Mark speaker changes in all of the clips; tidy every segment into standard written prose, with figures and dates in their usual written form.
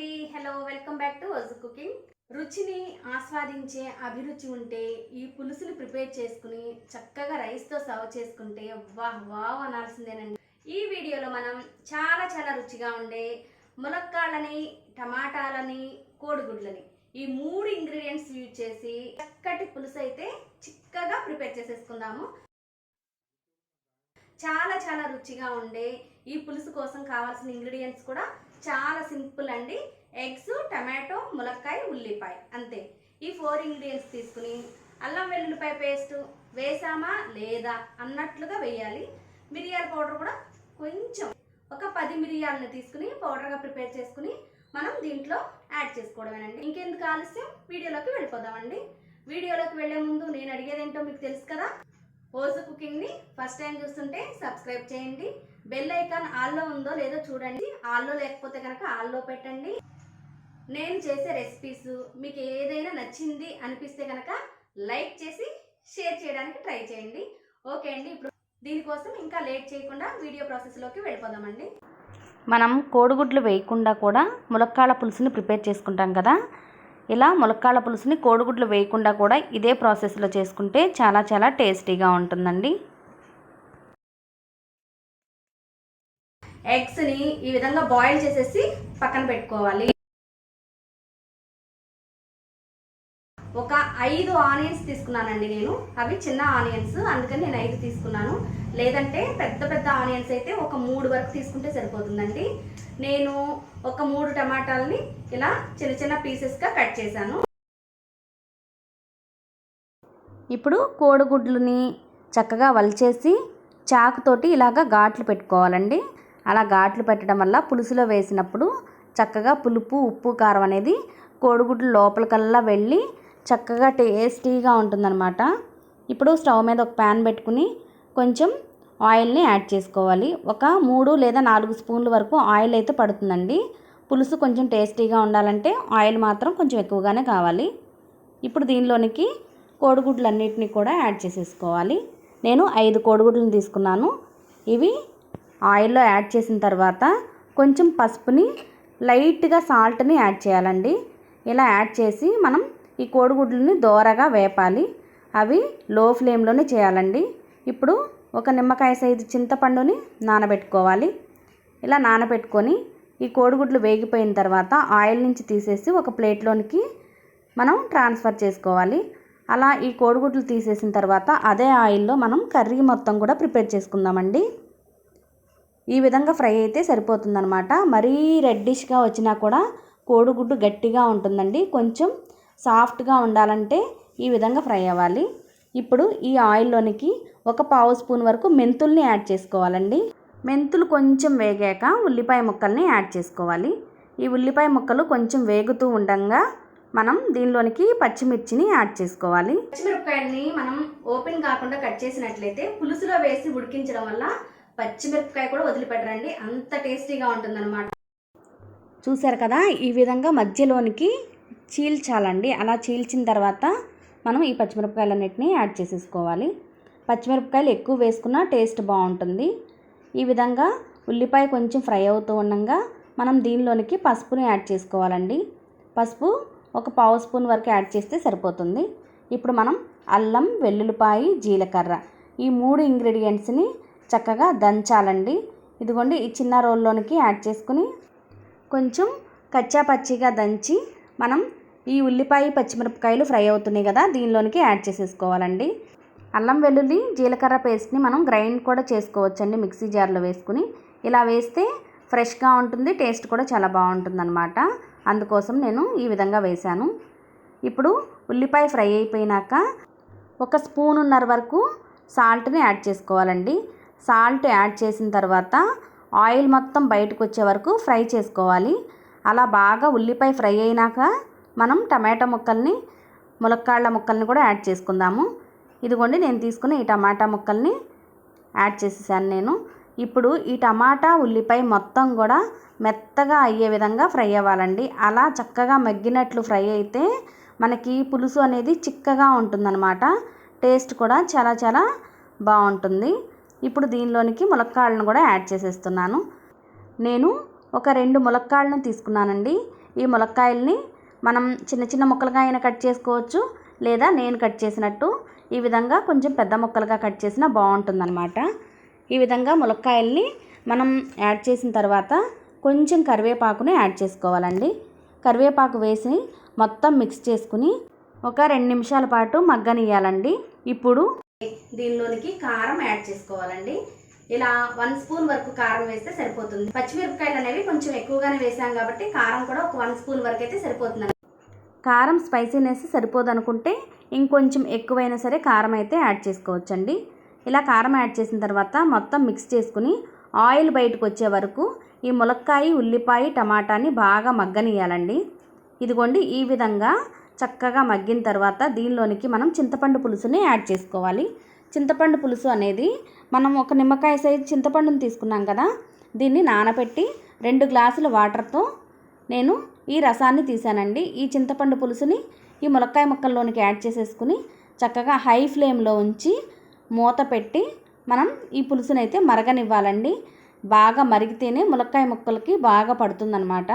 Speaker 1: అండి, hello, welcome back to was cooking. రుచిని ఆస్వాదించే అభిరుచి ఉంటే ఈ పులుసుని ప్రిపేర్ చేసుకుని చక్కగా రైస్తో సర్వ్ చేసుకుంటే వావ్ వావ్ అనాల్సిందేనండి. ఈ వీడియోలో మనం చాలా చాలా రుచిగా ఉండే ములక్కాళ్ళని, టమాటాలని, కోడిగుడ్లని ఈ 3 ఇంగ్రీడియంట్స్ యూజ్ చేసి చక్కటి పులుసు అయితే చిక్కగా ప్రిపేర్ చేసేసుకుందాము. చాలా చాలా రుచిగా ఉండే ఈ పులుసు కోసం కావాల్సిన ఇంగ్రీడియంట్స్ కూడా చాలా సింపుల్ అండి. ఎగ్స్, టమాటో, ములక్కాయ, ఉల్లిపాయ, అంతే. ఈ 4 ఇంగ్రీడియంట్స్ తీసుకుని అల్లం వెల్లుల్లిపాయ పేస్ట్ వేసామా లేదా అన్నట్లుగా వేయాలి. మిరియాల పౌడర్ కూడా కొంచెం ఒక 10 మిరియాలను తీసుకుని పౌడర్గా ప్రిపేర్ చేసుకుని మనం దీంట్లో యాడ్ చేసుకోవడమేనండి. ఇంకెందుకు ఆలస్యం, వీడియోలోకి వెళ్ళిపోదామండి. వీడియోలోకి వెళ్లే ముందు నేను అడిగేది ఏంటో మీకు తెలుసు కదా. ఓజు కుకింగ్ని ఫస్ట్ టైం చూస్తుంటే సబ్స్క్రైబ్ చేయండి. బెల్ ఐకాన్ ఆల్లో ఉందో లేదో చూడండి. ఆల్లో లేకపోతే కనుక ఆల్లో పెట్టండి. నేను చేసే రెసిపీస్ మీకు ఏదైనా నచ్చింది అనిపిస్తే కనుక లైక్ చేసి షేర్ చేయడానికి ట్రై చేయండి. ఓకే అండి, ఇప్పుడు దీనికోసం ఇంకా లేట్ చేయకుండా వీడియో ప్రాసెస్లోకి వెళ్ళిపోదామండి.
Speaker 2: మనం కోడిగుడ్లు వేయకుండా కూడా ములక్కాళ్ళ పులుసుని ప్రిపేర్ చేసుకుంటాం కదా. ఇలా ములక్కాళ్ళ పులుసుని కోడిగుడ్లు వేయకుండా కూడా ఇదే ప్రాసెస్లో చేసుకుంటే చాలా చాలా టేస్టీగా ఉంటుందండి.
Speaker 1: ఎగ్స్ని ఈ విధంగా బాయిల్ చేసేసి పక్కన పెట్టుకోవాలి. ఒక 5 ఆనియన్స్ తీసుకున్నానండి నేను. అవి చిన్న ఆనియన్స్, అందుకని నేను 5 తీసుకున్నాను. లేదంటే పెద్ద పెద్ద ఆనియన్స్ అయితే ఒక 3 వరకు తీసుకుంటే సరిపోతుందండి. నేను ఒక 3 టమాటాలని ఇలా చిన్న చిన్న పీసెస్గా కట్ చేశాను.
Speaker 2: ఇప్పుడు కోడిగుడ్లని చక్కగా వలిచేసి చాకుతోటి ఇలాగ ఘాట్లు పెట్టుకోవాలండి. అలా ఘాట్లు పెట్టడం వల్ల పులుసులో వేసినప్పుడు చక్కగా పులుపు, ఉప్పు, కారం అనేది కోడిగుడ్లు లోపలికల్లా వెళ్ళి చక్కగా టేస్టీగా ఉంటుందన్నమాట. ఇప్పుడు స్టవ్ మీద ఒక ప్యాన్ పెట్టుకుని కొంచెం ఆయిల్ని యాడ్ చేసుకోవాలి. ఒక 3 లేదా 4 స్పూన్ల వరకు ఆయిల్ అయితే పడుతుందండి. పులుసు కొంచెం టేస్టీగా ఉండాలంటే ఆయిల్ మాత్రం కొంచెం ఎక్కువగానే కావాలి. ఇప్పుడు దీనిలోనికి కోడిగుడ్లన్నిటిని కూడా యాడ్ చేసేసుకోవాలి. నేను 5 కోడిగుడ్లను తీసుకున్నాను. ఇవి ఆయిల్లో యాడ్ చేసిన తర్వాత కొంచెం పసుపుని, లైట్గా సాల్ట్ని యాడ్ చేయాలండి. ఇలా యాడ్ చేసి మనం ఈ కోడిగుడ్లని దోరగా వేపాలి. అవి లో ఫ్లేమ్లోనే చేయాలండి. ఇప్పుడు ఒక నిమ్మకాయ సైజు చింతపండుని నానబెట్టుకోవాలి. ఇలా నానబెట్టుకొని ఈ కోడిగుడ్లు వేగిపోయిన తర్వాత ఆయిల్ నుంచి తీసేసి ఒక ప్లేట్లోనికి మనం ట్రాన్స్ఫర్ చేసుకోవాలి. అలా ఈ కోడిగుడ్లు తీసేసిన తర్వాత అదే ఆయిల్లో మనం కర్రీ మొత్తం కూడా ప్రిపేర్ చేసుకుందామండి. ఈ విధంగా ఫ్రై అయితే సరిపోతుందన్నమాట. మరీ రెడ్డిష్గా వచ్చినా కూడా కోడిగుడ్డు గట్టిగా ఉంటుందండి. కొంచెం సాఫ్ట్గా ఉండాలంటే ఈ విధంగా ఫ్రై అవ్వాలి. ఇప్పుడు ఈ ఆయిల్లోనికి ఒక 1/2 స్పూన్ వరకు మెంతుల్ని యాడ్ చేసుకోవాలండి. మెంతులు కొంచెం వేగాక ఉల్లిపాయ ముక్కల్ని యాడ్ చేసుకోవాలి. ఈ ఉల్లిపాయ ముక్కలు కొంచెం వేగుతూ ఉండగా మనం దీనిలోనికి పచ్చిమిర్చిని యాడ్ చేసుకోవాలి.
Speaker 1: పచ్చిమిరపకాయలని మనం ఓపెన్ కాకుండా కట్ చేసినట్లయితే పులుసులో వేసి ఉడికించడం వల్ల పచ్చిమిరపకాయ కూడా వదిలిపెట్టరండి, అంత టేస్టీగా ఉంటుందన్నమాట.
Speaker 2: చూసారు కదా, ఈ విధంగా మధ్యలోనికి చీల్చాలండి. అలా చీల్చిన తర్వాత మనం ఈ పచ్చిమిరపకాయలన్నిటిని యాడ్ చేసేసుకోవాలి. పచ్చిమిరపకాయలు ఎక్కువ వేసుకున్నా టేస్ట్ బాగుంటుంది. ఈ విధంగా ఉల్లిపాయ కొంచెం ఫ్రై అవుతూ ఉండగా మనం దీనిలోనికి పసుపుని యాడ్ చేసుకోవాలండి. పసుపు ఒక 1/2 స్పూన్ వరకు యాడ్ చేస్తే సరిపోతుంది. ఇప్పుడు మనం అల్లం, వెల్లుల్లిపాయ, జీలకర్ర ఈ 3 ఇంగ్రీడియంట్స్ని చక్కగా దంచాలండి. ఇదిగోండి, ఈ చిన్న రోల్లోనికి యాడ్ చేసుకుని కొంచెం కచ్చా పచ్చిగా దంచి మనం ఈ ఉల్లిపాయ, పచ్చిమిరపకాయలు ఫ్రై అవుతున్నాయి కదా, దీనిలోనికి యాడ్ చేసేసుకోవాలండి. అల్లం, వెల్లుల్లి, జీలకర్ర పేస్ట్ని మనం గ్రైండ్ కూడా చేసుకోవచ్చండి మిక్సీ జార్లో వేసుకుని. ఇలా వేస్తే ఫ్రెష్గా ఉంటుంది, టేస్ట్ కూడా చాలా బాగుంటుందన్నమాట. అందుకోసం నేను ఈ విధంగా వేశాను. ఇప్పుడు ఉల్లిపాయ ఫ్రై అయిపోయినాక ఒక 1.5 స్పూన్ వరకు సాల్ట్ని యాడ్ చేసుకోవాలండి. సాల్ట్ యాడ్ చేసిన తర్వాత ఆయిల్ మొత్తం బయటకు వచ్చే వరకు ఫ్రై చేసుకోవాలి. అలా బాగా ఉల్లిపాయ ఫ్రై అయినాక మనం టమాటా ముక్కల్ని, ములక్కాళ్ళ ముక్కల్ని కూడా యాడ్ చేసుకుందాము. ఇదిగోండి, నేను తీసుకుని ఈ టమాటా ముక్కల్ని యాడ్ చేసేసాను నేను. ఇప్పుడు ఈ టమాటా, ఉల్లిపాయ మొత్తం కూడా మెత్తగా అయ్యే విధంగా ఫ్రై అవ్వాలండి. అలా చక్కగా మగ్గినట్లు ఫ్రై అయితే మనకి పులుసు అనేది చిక్కగా ఉంటుందన్నమాట. టేస్ట్ కూడా చాలా చాలా బాగుంటుంది. ఇప్పుడు దీనిలోనికి ములక్కాళ్ళను కూడా యాడ్ చేసేస్తున్నాను. నేను ఒక 2 ములక్కాళ్ళను తీసుకున్నానండి. ఈ ములక్కాయల్ని మనం చిన్న చిన్న ముక్కలుగా అయినా కట్ చేసుకోవచ్చు, లేదా నేను కట్ చేసినట్టు ఈ విధంగా కొంచెం పెద్ద ముక్కలుగా కట్ చేసినా బాగుంటుందన్నమాట. ఈ విధంగా ములక్కాయల్ని మనం యాడ్ చేసిన తర్వాత కొంచెం కరివేపాకుని యాడ్ చేసుకోవాలండి. కరివేపాకు వేసి మొత్తం మిక్స్ చేసుకుని ఒక 2 నిమిషాల పాటు మగ్గనియ్యాలండి. ఇప్పుడు
Speaker 1: దీనిలోనికి కారం యాడ్ చేసుకోవాలండి. ఇలా 1 స్పూన్ వరకు కారం వేస్తే సరిపోతుంది. పచ్చిమిరపకాయలు అనేవి కొంచెం ఎక్కువగానే వేసాం కాబట్టి కారం కూడా ఒక 1 స్పూన్ వరకు అయితే సరిపోతుంది.
Speaker 2: కారం స్పైసీనెస్ సరిపోదు అనుకుంటే ఇంకొంచెం ఎక్కువైనా సరే కారం అయితే యాడ్ చేసుకోవచ్చండి. ఇలా కారం యాడ్ చేసిన తర్వాత మొత్తం మిక్స్ చేసుకుని ఆయిల్ బయటకు వచ్చే వరకు ఈ ములక్కాయ, ఉల్లిపాయ, టమాటాని బాగా మగ్గనియాలండి. ఇదిగోండి ఈ విధంగా చక్కగా మగ్గిన తర్వాత దీనిలోనికి మనం చింతపండు పులుసుని యాడ్ చేసుకోవాలి. చింతపండు పులుసు అనేది మనం ఒక నిమ్మకాయ సైజు చింతపండుని తీసుకున్నాం కదా, దీన్ని నానబెట్టి 2 గ్లాసుల వాటర్తో నేను ఈ రసాన్ని తీసానండి. ఈ చింతపండు పులుసుని ఈ ములక్కాయ ముక్కల్లోనికి యాడ్ చేసేసుకుని చక్కగా హై ఫ్లేమ్లో ఉంచి మూత పెట్టి మనం ఈ పులుసునైతే మరగనివ్వాలండి. బాగా మరిగితేనే ములక్కాయ ముక్కలకి బాగా పడుతుందన్నమాట.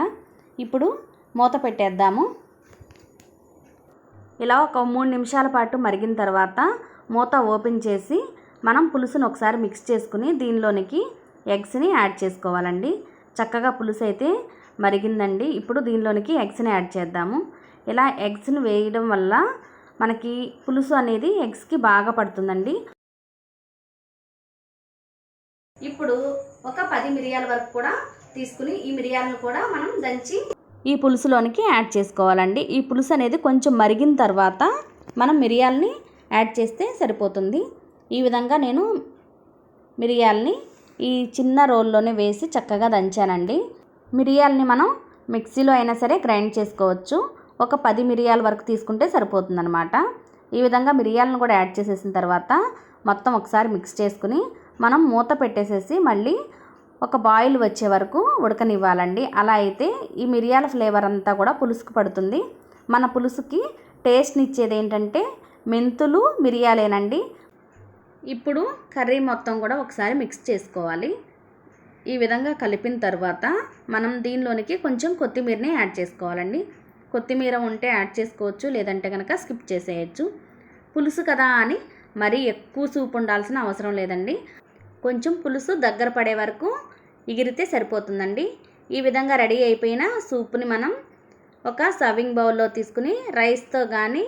Speaker 2: ఇప్పుడు మూత పెట్టేద్దాము. ఇలా ఒక 3 నిమిషాల పాటు మరిగిన తర్వాత మూత ఓపెన్ చేసి మనం పులుసును ఒకసారి మిక్స్ చేసుకుని దీనిలోనికి ఎగ్స్ని యాడ్ చేసుకోవాలండి. చక్కగా పులుసు అయితే మరిగిందండి. ఇప్పుడు దీనిలోనికి ఎగ్స్ని యాడ్ చేద్దాము. ఇలా ఎగ్స్ని వేయడం వల్ల మనకి పులుసు అనేది ఎగ్స్కి బాగా పడుతుందండి.
Speaker 1: ఇప్పుడు ఒక 10 మిరియాల వరకు కూడా తీసుకుని ఈ మిరియాలను కూడా మనం దంచి
Speaker 2: ఈ పులుసులోనికి యాడ్ చేసుకోవాలండి. ఈ పులుసు అనేది కొంచెం మరిగిన తర్వాత మనం మిరియాలని యాడ్ చేస్తే సరిపోతుంది. ఈ విధంగా నేను మిరియాలని ఈ చిన్న రోల్లోనే వేసి చక్కగా దంచానండి. మిరియాలని మనం మిక్సీలో అయినా సరే గ్రైండ్ చేసుకోవచ్చు. ఒక 10 మిరియాల వరకు తీసుకుంటే సరిపోతుందన్నమాట. ఈ విధంగా మిరియాలను కూడా యాడ్ చేసేసిన తర్వాత మొత్తం ఒకసారి మిక్స్ చేసుకుని మనం మూత పెట్టేసేసి మళ్ళీ ఒక బాయిల్ వచ్చే వరకు ఉడకనివ్వాలండి. అలా అయితే ఈ మిరియాల ఫ్లేవర్ అంతా కూడా పులుసుకు పడుతుంది. మన పులుసుకి టేస్ట్ని ఇచ్చేది ఏంటంటే మెంతులు, మిరియాలేనండి. ఇప్పుడు కర్రీ మొత్తం కూడా ఒకసారి మిక్స్ చేసుకోవాలి. ఈ విధంగా కలిపిన తర్వాత మనం దీనిలోనికి కొంచెం కొత్తిమీరని యాడ్ చేసుకోవాలండి. కొత్తిమీర ఉంటే యాడ్ చేసుకోవచ్చు, లేదంటే కనుక స్కిప్ చేసేయచ్చు. పులుసు కదా అని మరీ ఎక్కువ సూప్ ఉండాల్సిన అవసరం లేదండి. కొంచెం పులుసు దగ్గర పడే వరకు ఎగిరితే సరిపోతుందండి. ఈ విధంగా రెడీ అయిపోయిన సూప్ని మనం ఒక సర్వింగ్ బౌల్లో తీసుకుని రైస్తో కానీ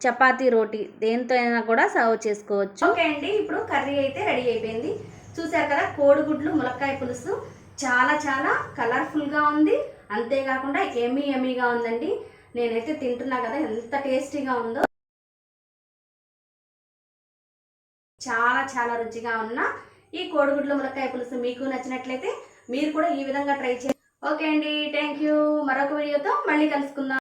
Speaker 2: చపాతీ, రోటీ దేంతో అయినా కూడా సర్వ్ చేసుకోవచ్చు. ఓకే అండి, ఇప్పుడు కర్రీ అయితే రెడీ అయిపోయింది. చూసారు కదా, కోడిగుడ్లు ములక్కాయ పులుసు చాలా చాలా కలర్ఫుల్గా ఉంది. అంతేకాకుండా ఎమ్మీగా ఉందండి. నేనైతే తింటున్నా కదా, ఎంత టేస్టీగా ఉందో. చాలా చాలా రుచిగా ఉన్న ఈ కోడిగుడ్ల ములక్కాయ పులుసు మీకు నచ్చినట్లయితే మీరు కూడా ఈ విధంగా ట్రై చేయండి. ఓకే అండి, థ్యాంక్ యూ. మరొక వీడియోతో మళ్ళీ కలుసుకుందాం.